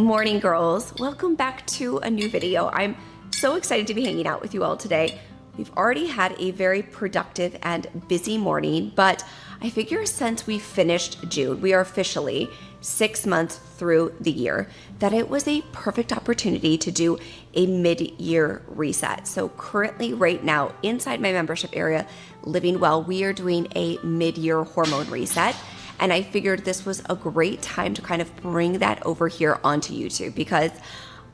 morning, girls. Welcome back to a new video. I'm so excited to be hanging out with you all today. We've already had a very productive and busy morning, but I figure since we finished June, we are officially 6 months through the year, that it was a perfect opportunity to do a mid-year reset. So currently right now inside my membership area, Living Well, we are doing a mid-year hormone reset. And I figured this was a great time to kind of bring that over here onto YouTube, because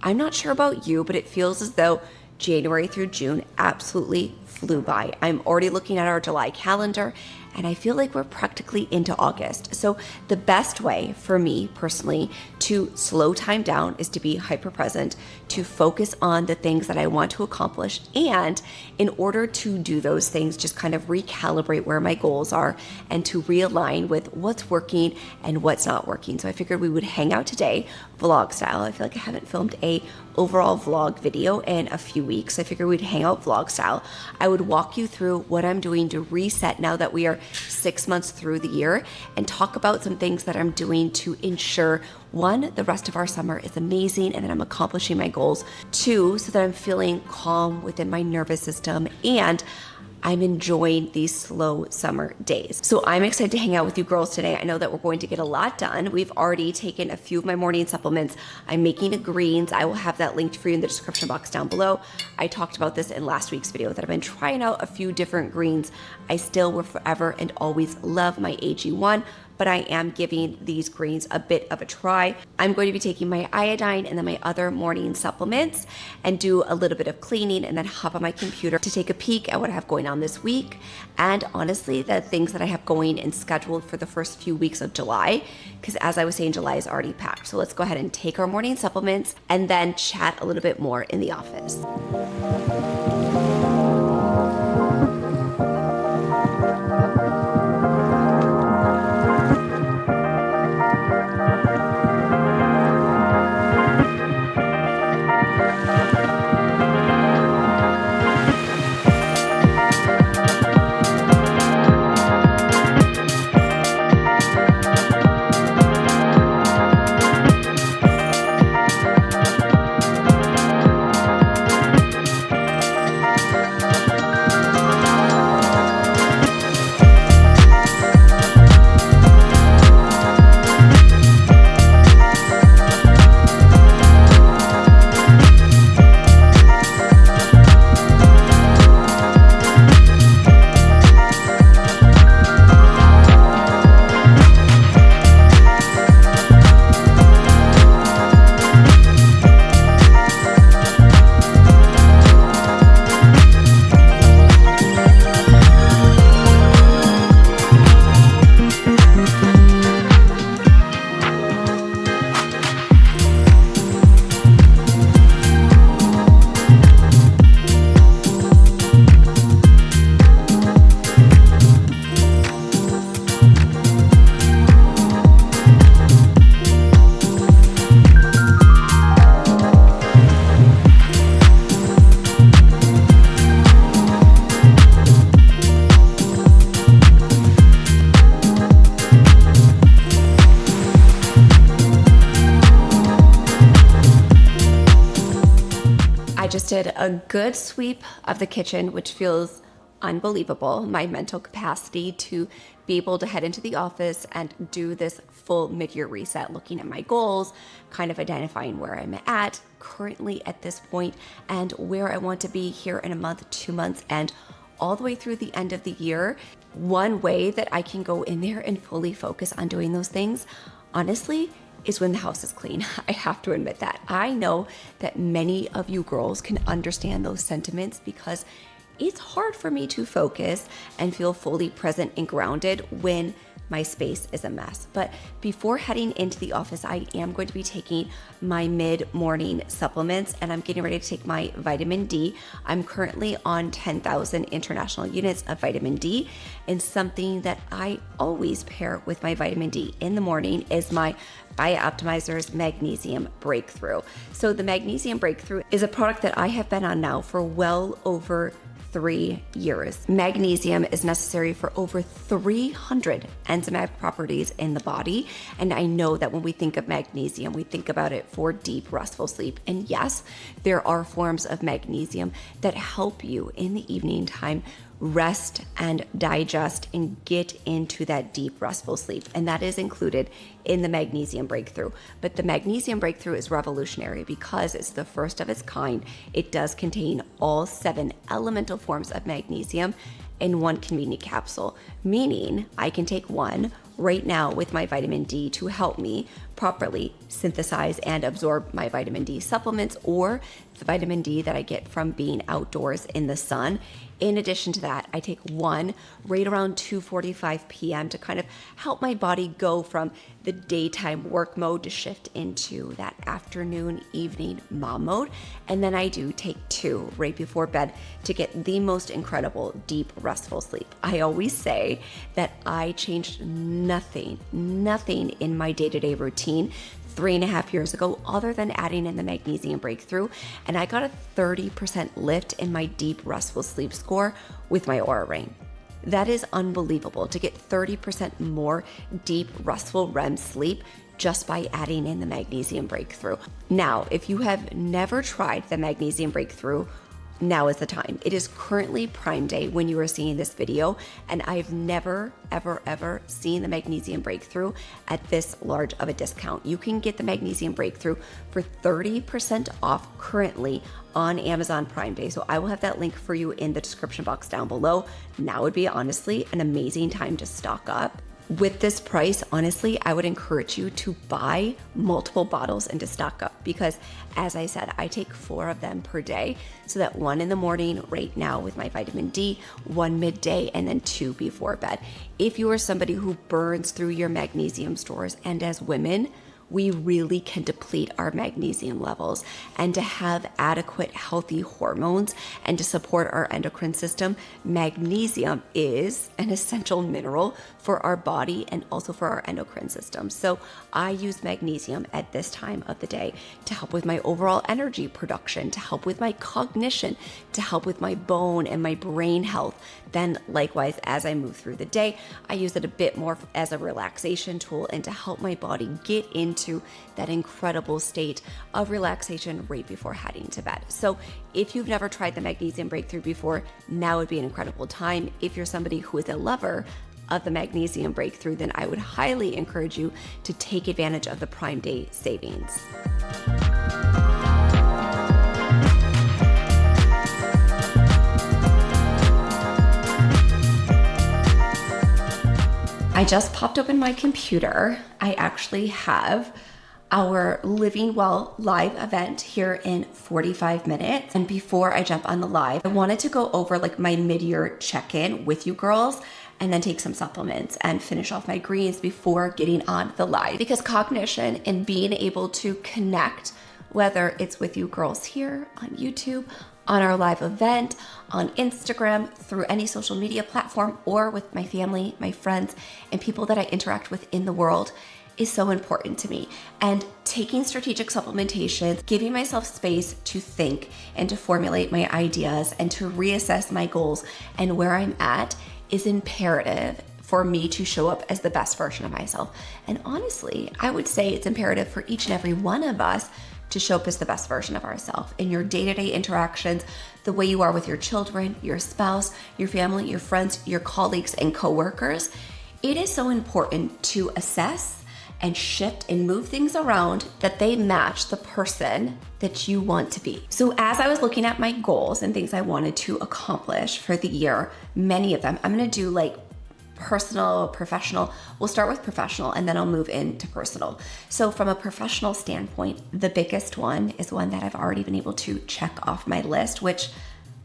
I'm not sure about you, but it feels as though January through June absolutely flew by. I'm already looking at our July calendar and I feel like we're practically into August. So the best way for me personally to slow time down is to be hyper present, to focus on the things that I want to accomplish. And in order to do those things, just kind of recalibrate where my goals are and to realign with what's working and what's not working. So I figured we would hang out today, vlog style. I feel like I haven't filmed a overall vlog video in a few weeks. I figured we'd hang out vlog style. I would walk you through what I'm doing to reset now that we are 6 months through the year, and talk about some things that I'm doing to ensure, one, the rest of our summer is amazing and that I'm accomplishing my goals. Two, so that I'm feeling calm within my nervous system and I'm enjoying these slow summer days. So I'm excited to hang out with you girls today. I know that we're going to get a lot done. We've already taken a few of my morning supplements. I'm making a greens. I will have that linked for you in the description box down below. I talked about this in last week's video that I've been trying out a few different greens. I still will forever and always love my AG1, but I am giving these greens a bit of a try. I'm going to be taking my iodine and then my other morning supplements and do a little bit of cleaning and then hop on my computer to take a peek at what I have going on this week. And honestly, the things that I have going and scheduled for the first few weeks of July, because as I was saying, July is already packed. So let's go ahead and take our morning supplements and then chat a little bit more in the office. Just did a good sweep of the kitchen, which feels unbelievable. My mental capacity to be able to head into the office and do this full mid-year reset, looking at my goals, kind of identifying where I'm at currently at this point and where I want to be here in a month, 2 months, and all the way through the end of the year. One way that I can go in there and fully focus on doing those things, honestly, is when the house is clean. I have to admit that. I know that many of you girls can understand those sentiments, because it's hard for me to focus and feel fully present and grounded when my space is a mess. But before heading into the office, I am going to be taking my mid-morning supplements and I'm getting ready to take my vitamin D. I'm currently on 10,000 international units of vitamin D, and something that I always pair with my vitamin D in the morning is my Biooptimizer's Magnesium Breakthrough. So the Magnesium Breakthrough is a product that I have been on now for well over 3 years. Magnesium is necessary for over 300 enzymatic properties in the body. And I know that when we think of magnesium, we think about it for deep, restful sleep. And yes, there are forms of magnesium that help you in the evening time rest and digest and get into that deep, restful sleep. And that is included in the magnesium breakthrough. But the magnesium breakthrough is revolutionary because it's the first of its kind. It does contain all 7 elemental forms of magnesium in one convenient capsule, meaning I can take one right now with my vitamin D to help me properly synthesize and absorb my vitamin D supplements or the vitamin D that I get from being outdoors in the sun. In addition to that, I take one right around 2:45 p.m. to kind of help my body go from the daytime work mode to shift into that afternoon, evening mom mode. And then I do take 2 right before bed to get the most incredible, deep, restful sleep. I always say that I changed nothing in my day-to-day routine 3.5 years ago, other than adding in the magnesium breakthrough. And I got a 30% lift in my deep, restful sleep score with my Aura Ring. That is unbelievable to get 30% more deep, restful REM sleep just by adding in the magnesium breakthrough. Now, if you have never tried the magnesium breakthrough, now is the time. It is currently Prime Day when you are seeing this video, and I've never, ever seen the magnesium breakthrough at this large of a discount. You can get the magnesium breakthrough for 30% off currently on Amazon Prime Day. So I will have that link for you in the description box down below. Now would be honestly an amazing time to stock up. With this price, honestly, I would encourage you to buy multiple bottles and to stock up because, as I said, I take 4 of them per day. So that 1 in the morning right now with my vitamin D, 1 midday, and then 2 before bed. If you are somebody who burns through your magnesium stores, and as women, we really can deplete our magnesium levels. And to have adequate, healthy hormones and to support our endocrine system, magnesium is an essential mineral for our body and also for our endocrine system. So I use magnesium at this time of the day to help with my overall energy production, to help with my cognition, to help with my bone and my brain health. Then likewise, as I move through the day, I use it a bit more as a relaxation tool and to help my body get into that incredible state of relaxation right before heading to bed. So if you've never tried the magnesium breakthrough before, now would be an incredible time. If you're somebody who is a lover of the magnesium breakthrough, then I would highly encourage you to take advantage of the Prime Day savings. I just popped open my computer. I actually have our Living Well live event here in 45 minutes. And before I jump on the live, I wanted to go over like my mid-year check-in with you girls and then take some supplements and finish off my greens before getting on the live. Because cognition and being able to connect, whether it's with you girls here on YouTube, on our live event, on Instagram, through any social media platform, or with my family, my friends, and people that I interact with in the world is so important to me. And taking strategic supplementation, giving myself space to think and to formulate my ideas and to reassess my goals and where I'm at is imperative for me to show up as the best version of myself. And honestly, I would say it's imperative for each and every one of us to show up as the best version of ourselves in your day-to-day interactions, the way you are with your children, your spouse, your family, your friends, your colleagues, and coworkers. It is so important to assess and shift and move things around that they match the person that you want to be. So as I was looking at my goals and things I wanted to accomplish for the year, many of them, I'm gonna do like personal, professional. We'll start with professional and then I'll move into personal. So from a professional standpoint, the biggest one is one that I've already been able to check off my list, which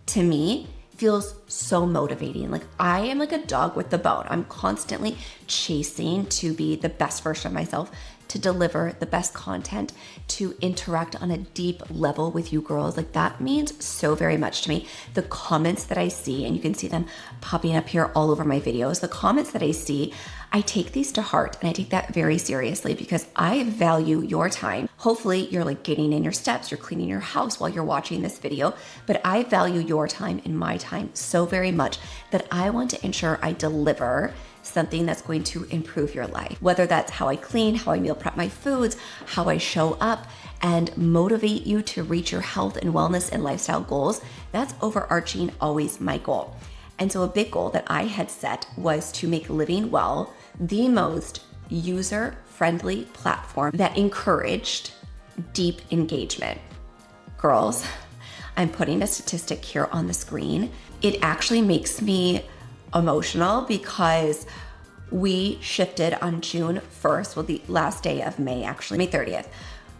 to me feels so motivating. Like I am like a dog with the bone. I'm constantly chasing to be the best version of myself to deliver the best content, to interact on a deep level with you girls. Like, that means so very much to me. The comments that I see, and you can see them popping up here all over my videos, the comments that I see, I take these to heart and I take that very seriously because I value your time. Hopefully you're like getting in your steps, you're cleaning your house while you're watching this video, but I value your time and my time so very much that I want to ensure I deliver something that's going to improve your life. Whether that's how I clean, how I meal prep my foods, how I show up and motivate you to reach your health and wellness and lifestyle goals, that's overarching always my goal. And so a big goal that I had set was to make Living Well the most user-friendly platform that encouraged deep engagement. Girls, I'm putting a statistic here on the screen. It actually makes me emotional because we shifted on June 1st, well, the last day of May, actually, May 30th.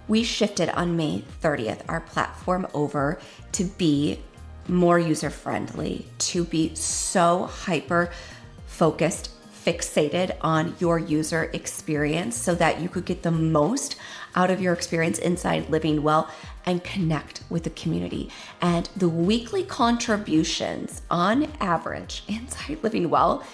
We shifted on May 30th our platform over to be more user-friendly, to be so hyper-focused, fixated on your user experience so that you could get the most out of your experience inside Living Well and connect with the community. And the weekly contributions on average inside Living Well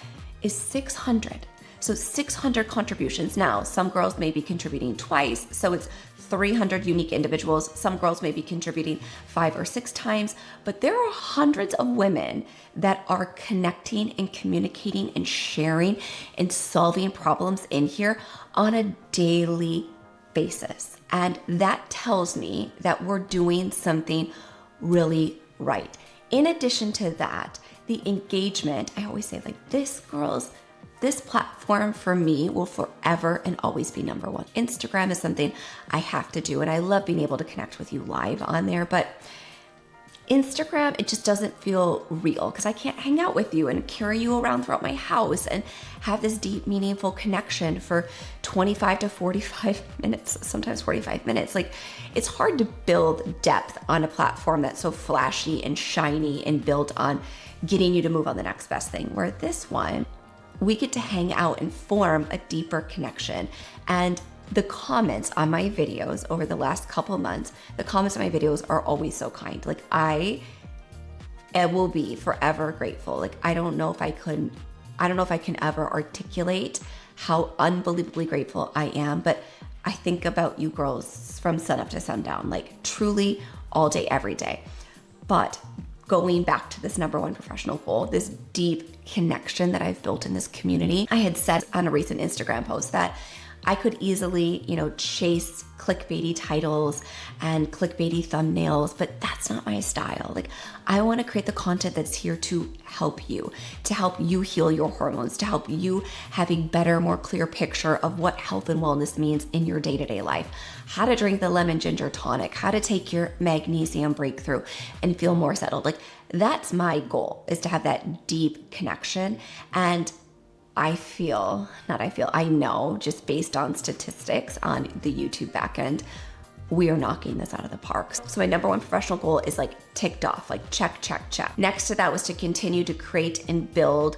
is 600. So 600 contributions. Now, some girls may be contributing twice, so it's 300 unique individuals. Some girls may be contributing 5 or 6 times, but there are hundreds of women that are connecting and communicating and sharing and solving problems in here on a daily basis. And that tells me that we're doing something really right. In addition to that, the engagement, I always say like this, girls, this platform for me will forever and always be number one. Instagram is something I have to do, and I love being able to connect with you live on there, but Instagram, it just doesn't feel real because I can't hang out with you and carry you around throughout my house and have this deep, meaningful connection for 25 to 45 minutes, sometimes 45 minutes. Like, it's hard to build depth on a platform that's so flashy and shiny and built on getting you to move on the next best thing, where this one, we get to hang out and form a deeper connection. And the comments on my videos over the last couple months, the comments on my videos are always so kind. Like, I will be forever grateful. Like, I don't know if I can ever articulate how unbelievably grateful I am, but I think about you girls from sunup to sundown, like truly all day, every day. But going back to this number one professional goal, this deep connection that I've built in this community, I had said on a recent Instagram post that I could easily, chase clickbaity titles and clickbaity thumbnails, but that's not my style. Like, I want to create the content that's here to help you heal your hormones, to help you have a better, more clear picture of what health and wellness means in your day-to-day life, how to drink the lemon ginger tonic, how to take your magnesium breakthrough and feel more settled. Like, that's my goal, is to have that deep connection. And I know, just based on statistics on the YouTube backend, we are knocking this out of the park. So my number one professional goal is like ticked off, like check, check, check. Next to that was to continue to create and build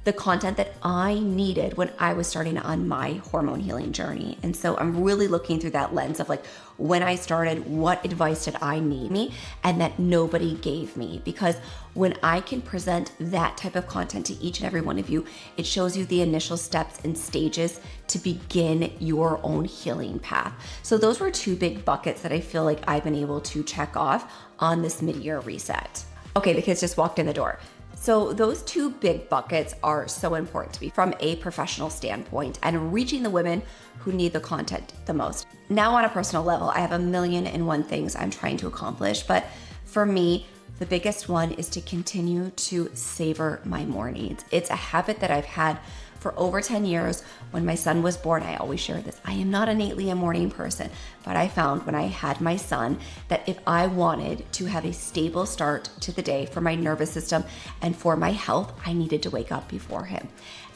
the content that I needed when I was starting on my hormone healing journey. And so I'm really looking through that lens of like, when I started, what advice did I need and that nobody gave me? Because when I can present that type of content to each and every one of you, it shows you the initial steps and stages to begin your own healing path. So those were 2 big buckets that I feel like I've been able to check off on this mid-year reset. Okay, the kids just walked in the door. So those 2 big buckets are so important to me from a professional standpoint and reaching the women who need the content the most. Now, on a personal level, I have 1,000,001 things I'm trying to accomplish, but for me, the biggest one is to continue to savor my mornings. It's a habit that I've had for over 10 years. When my son was born, I always share this. I am not innately a morning person, but I found when I had my son that if I wanted to have a stable start to the day for my nervous system and for my health, I needed to wake up before him.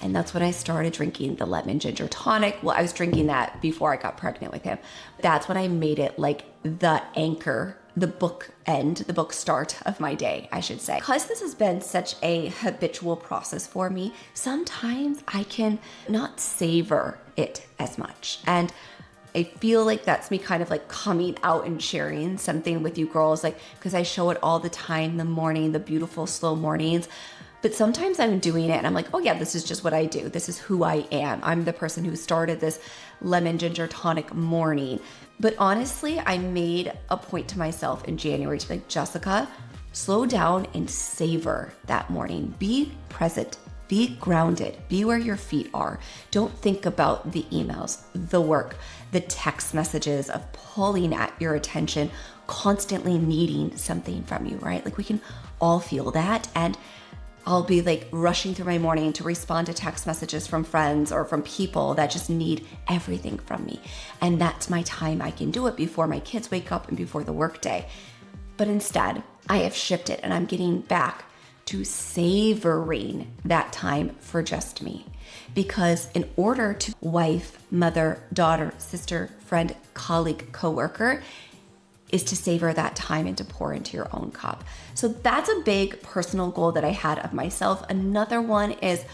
And that's when I started drinking the lemon ginger tonic. Well, I was drinking that before I got pregnant with him. That's when I made it like the anchor, the book start of my day, I should say. Because this has been such a habitual process for me, sometimes I can not savor it as much. And I feel like that's me kind of like coming out and sharing something with you girls, like, because I show it all the time, the morning, the beautiful slow mornings. But sometimes I'm doing it and I'm like, oh yeah, this is just what I do. This is who I am. I'm the person who started this lemon ginger tonic morning. But honestly, I made a point to myself in January to be like, Jessica, slow down and savor that morning. Be present, be grounded, be where your feet are. Don't think about the emails, the work, the text messages of pulling at your attention, constantly needing something from you, right? Like we can all feel that. And I'll be like rushing through my morning to respond to text messages from friends or from people that just need everything from me. And that's my time. I can do it before my kids wake up and before the workday. But instead, I have shifted and I'm getting back to savoring that time for just me. Because in order to wife, mother, daughter, sister, friend, colleague, coworker, is to savor that time and to pour into your own cup. So that's a big personal goal that I had of myself. Another one is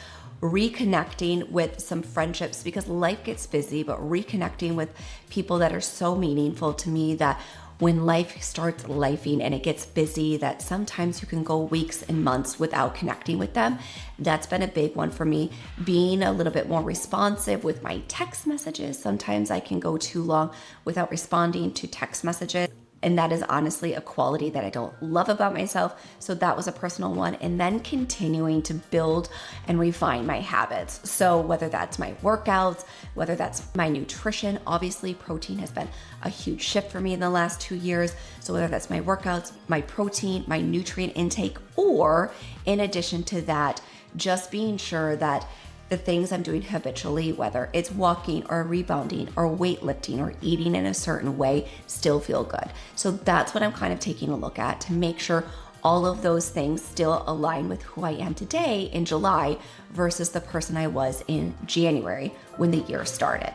reconnecting with some friendships, because life gets busy, but reconnecting with people that are so meaningful to me, that when life starts lifing and it gets busy, that sometimes you can go weeks and months without connecting with them. That's been a big one for me. Being a little bit more responsive with my text messages. Sometimes I can go too long without responding to text messages. And that is honestly a quality that I don't love about myself. So that was a personal one. And then continuing to build and refine my habits. So whether that's my workouts, whether that's my nutrition, obviously protein has been a huge shift for me in the last 2 years. So whether that's my workouts, my protein, my nutrient intake, or in addition to that, just being sure that the things I'm doing habitually, whether it's walking or rebounding or weightlifting or eating in a certain way, still feel good. So that's what I'm kind of taking a look at to make sure all of those things still align with who I am today in July versus the person I was in January when the year started.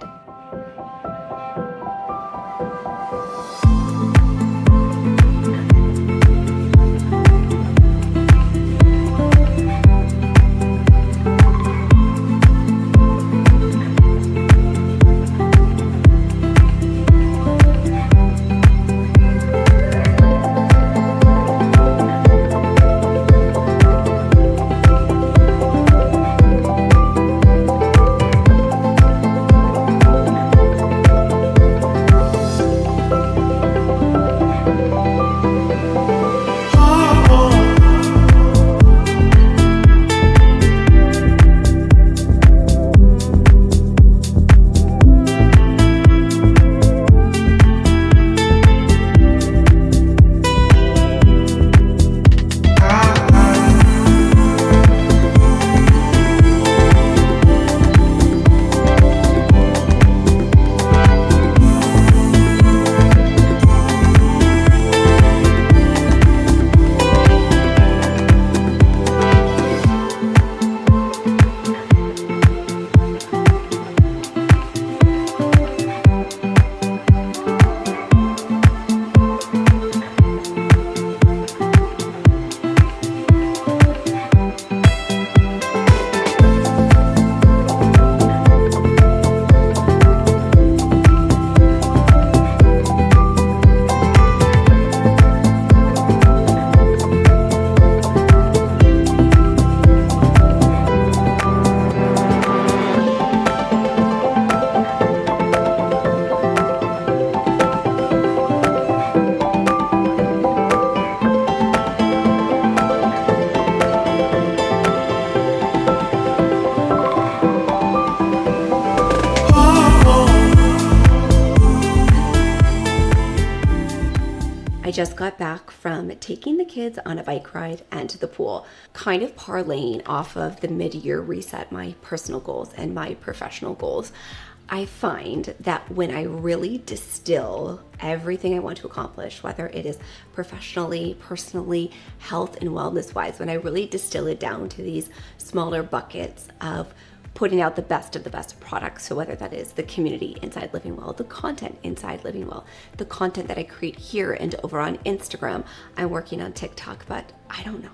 I just got back from taking the kids on a bike ride and to the pool, kind of parlaying off of the mid-year reset, my personal goals and my professional goals. I find that when I really distill everything I want to accomplish, whether it is professionally, personally, health and wellness wise, when I really distill it down to these smaller buckets of putting out the best of the best products. So whether that is the community inside Living Well, the content inside Living Well, the content that I create here and over on Instagram. I'm working on TikTok, but I don't know.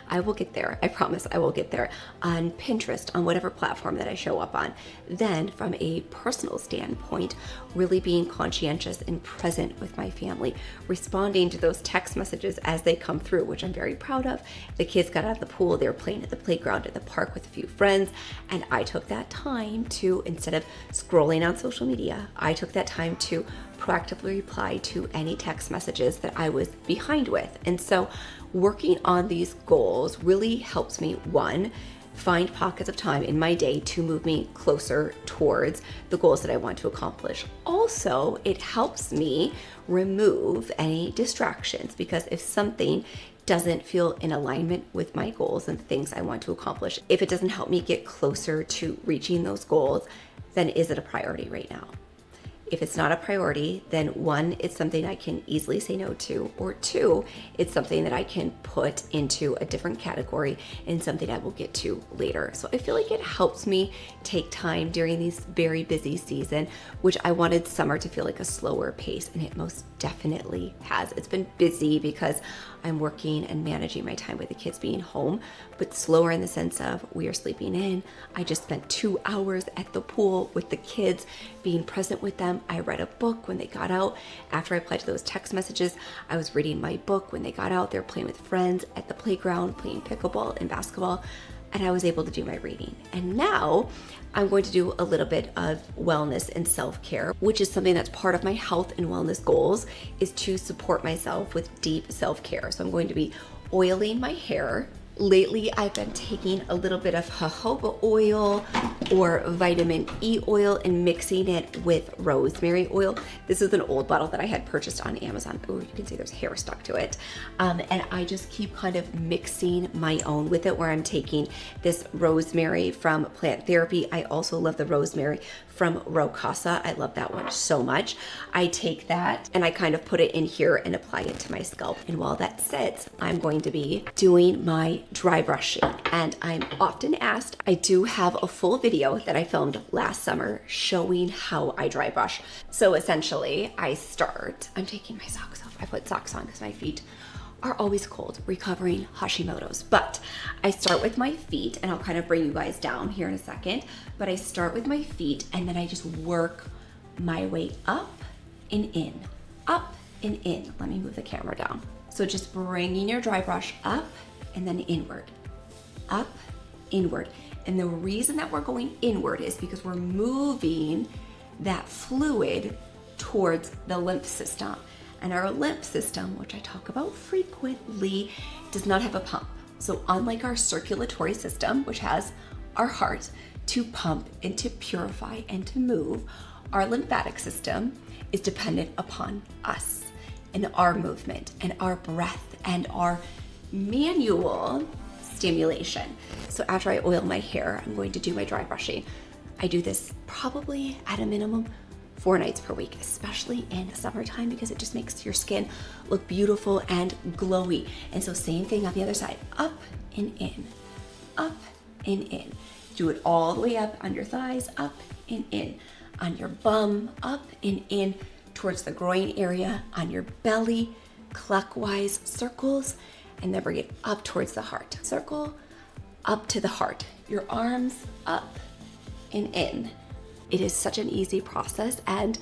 I will get there. I promise I will get there on Pinterest, on whatever platform that I show up on. Then from a personal standpoint, really being conscientious and present with my family, responding to those text messages as they come through, which I'm very proud of. The kids got out of the pool, they were playing at the playground at the park with a few friends, and I took that time to, instead of scrolling on social media, I took that time to proactively reply to any text messages that I was behind with. And so working on these goals really helps me, one, find pockets of time in my day to move me closer towards the goals that I want to accomplish. Also, it helps me remove any distractions, because if something doesn't feel in alignment with my goals and the things I want to accomplish, if it doesn't help me get closer to reaching those goals, then is it a priority right now? If it's not a priority, then one, it's something I can easily say no to, or two, it's something that I can put into a different category and something I will get to later. So I feel like it helps me take time during these very busy season, which I wanted summer to feel like a slower pace, and it most definitely has. It's been busy because I'm working and managing my time with the kids being home, but slower in the sense of we are sleeping in. I just spent 2 hours at the pool with the kids, being present with them. I read a book when they got out. After I replied to those text messages, I was reading my book when they got out. They were playing with friends at the playground, playing pickleball and basketball, and I was able to do my reading. And now I'm going to do a little bit of wellness and self-care, which is something that's part of my health and wellness goals, is to support myself with deep self-care. So I'm going to be oiling my hair. Lately, I've been taking a little bit of jojoba oil or vitamin E oil and mixing it with rosemary oil. This is an old bottle that I had purchased on Amazon. Oh, you can see there's hair stuck to it. And I just keep kind of mixing my own with it, where I'm taking this rosemary from Plant Therapy. I also love the rosemary from Rocasa. I love that one so much. I take that and I kind of put it in here and apply it to my scalp. And while that sits, I'm going to be doing my dry brushing. And I'm often asked, I do have a full video that I filmed last summer showing how I dry brush. So essentially I'm taking my socks off. I put socks on because my feet are always cold, recovering Hashimoto's. But I start with my feet, and I'll kind of bring you guys down here in a second, but I start with my feet and then I just work my way up and in, up and in. Let me move the camera down. So just bringing your dry brush up and then inward, up, inward. And the reason that we're going inward is because we're moving that fluid towards the lymph system. And our lymph system, which I talk about frequently, does not have a pump. So unlike our circulatory system, which has our heart to pump and to purify and to move, our lymphatic system is dependent upon us and our movement and our breath and our manual stimulation. So after I oil my hair, I'm going to do my dry brushing. I do this probably at a minimum 4 nights per week, especially in the summertime, because it just makes your skin look beautiful and glowy. And so same thing on the other side, up and in, up and in. Do it all the way up on your thighs, up and in, on your bum, up and in, towards the groin area, on your belly, clockwise circles, and then bring it up towards the heart. Circle up to the heart, your arms up and in. It is such an easy process, and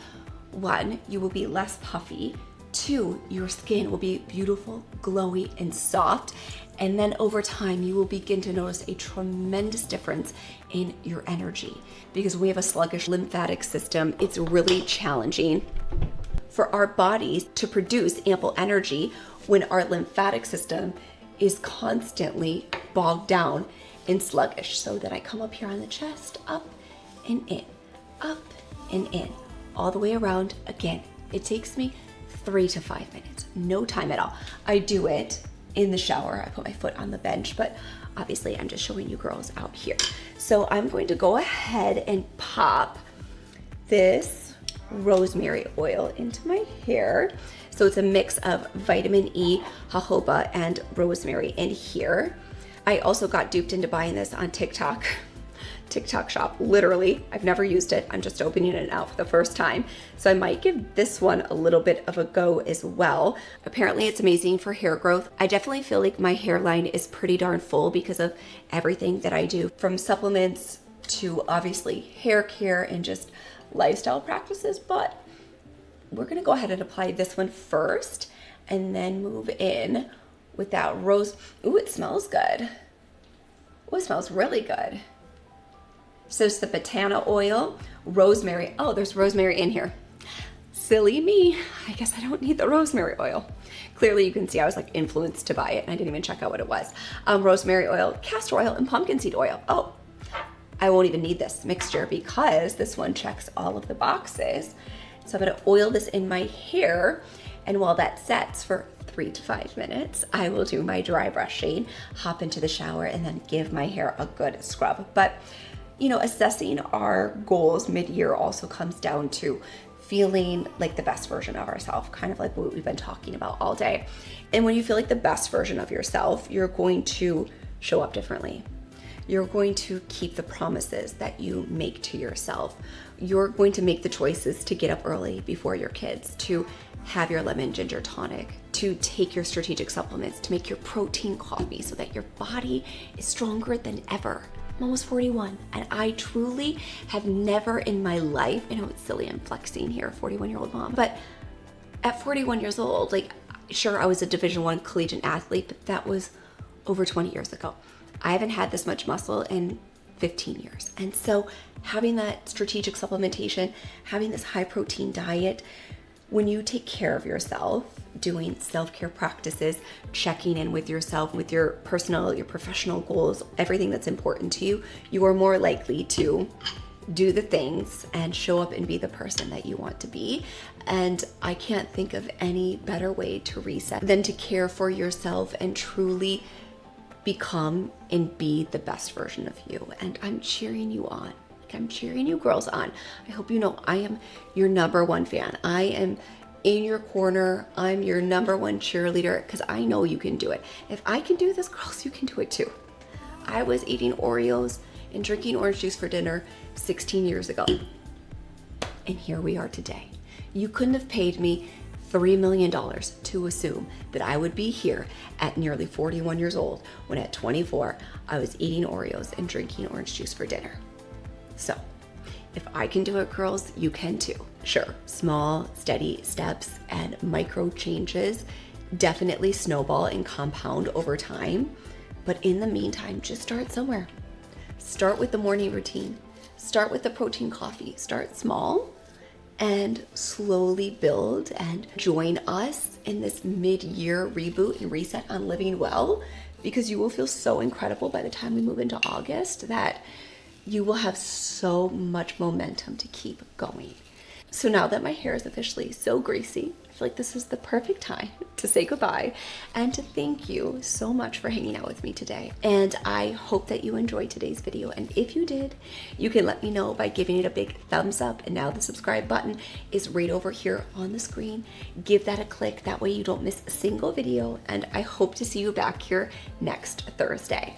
one, you will be less puffy. Two, your skin will be beautiful, glowy, and soft. And then over time, you will begin to notice a tremendous difference in your energy. Because when we have a sluggish lymphatic system, it's really challenging for our bodies to produce ample energy when our lymphatic system is constantly bogged down and sluggish. So then I come up here on the chest, up and in, up and in, all the way around. Again, it takes me 3 to 5 minutes, no time at all. I do it in the shower. I put my foot on the bench, but obviously I'm just showing you girls out here. So I'm going to go ahead and pop this rosemary oil into my hair. So it's a mix of vitamin E, jojoba, and rosemary in here. I also got duped into buying this on TikTok. TikTok shop. Literally, I've never used it. I'm just opening it out for the first time. So I might give this one a little bit of a go as well. Apparently it's amazing for hair growth. I definitely feel like my hairline is pretty darn full because of everything that I do, from supplements to obviously hair care and just lifestyle practices. But we're gonna go ahead and apply this one first and then move in with that rose. Ooh, it smells good. Ooh, it smells really good. So it's the Botana oil, rosemary. Oh, there's rosemary in here. Silly me. I guess I don't need the rosemary oil. Clearly you can see I was like influenced to buy it and I didn't even check out what it was. Rosemary oil, castor oil, and pumpkin seed oil. Oh, I won't even need this mixture because this one checks all of the boxes. So I'm gonna oil this in my hair, and while that sets for 3 to 5 minutes, I will do my dry brushing, hop into the shower, and then give my hair a good scrub. But you know, assessing our goals mid-year also comes down to feeling like the best version of ourselves, kind of like what we've been talking about all day. And when you feel like the best version of yourself, you're going to show up differently. You're going to keep the promises that you make to yourself. You're going to make the choices to get up early before your kids, to have your lemon ginger tonic, to take your strategic supplements, to make your protein coffee so that your body is stronger than ever. I'm almost 41, and I truly have never in my life, I know it's silly, I'm flexing here, 41-year-old mom, but at 41 years old, like, sure, I was a Division I collegiate athlete, but that was over 20 years ago. I haven't had this much muscle in 15 years. And so having that strategic supplementation, having this high protein diet, when you take care of yourself, doing self-care practices, checking in with yourself, with your personal, your professional goals, everything that's important to you, you are more likely to do the things and show up and be the person that you want to be. And I can't think of any better way to reset than to care for yourself and truly become and be the best version of you. And I'm cheering you on. I'm cheering you girls on. I hope you know I am your #1 fan. I am in your corner. I'm your #1 cheerleader because I know you can do it. If I can do this, girls, you can do it too. I was eating Oreos and drinking orange juice for dinner 16 years ago. And here we are today. You couldn't have paid me $3 million to assume that I would be here at nearly 41 years old when at 24, I was eating Oreos and drinking orange juice for dinner. So if I can do it, girls, you can too. Sure, small, steady steps and micro changes definitely snowball and compound over time. But in the meantime, just start somewhere. Start with the morning routine. Start with the protein coffee. Start small and slowly build, and join us in this mid-year reboot and reset on living well, because you will feel so incredible by the time we move into August that you will have so much momentum to keep going. So now that my hair is officially so greasy, I feel like this is the perfect time to say goodbye and to thank you so much for hanging out with me today. And I hope that you enjoyed today's video. And if you did, you can let me know by giving it a big thumbs up. And now the subscribe button is right over here on the screen. Give that a click. That way you don't miss a single video. And I hope to see you back here next Thursday.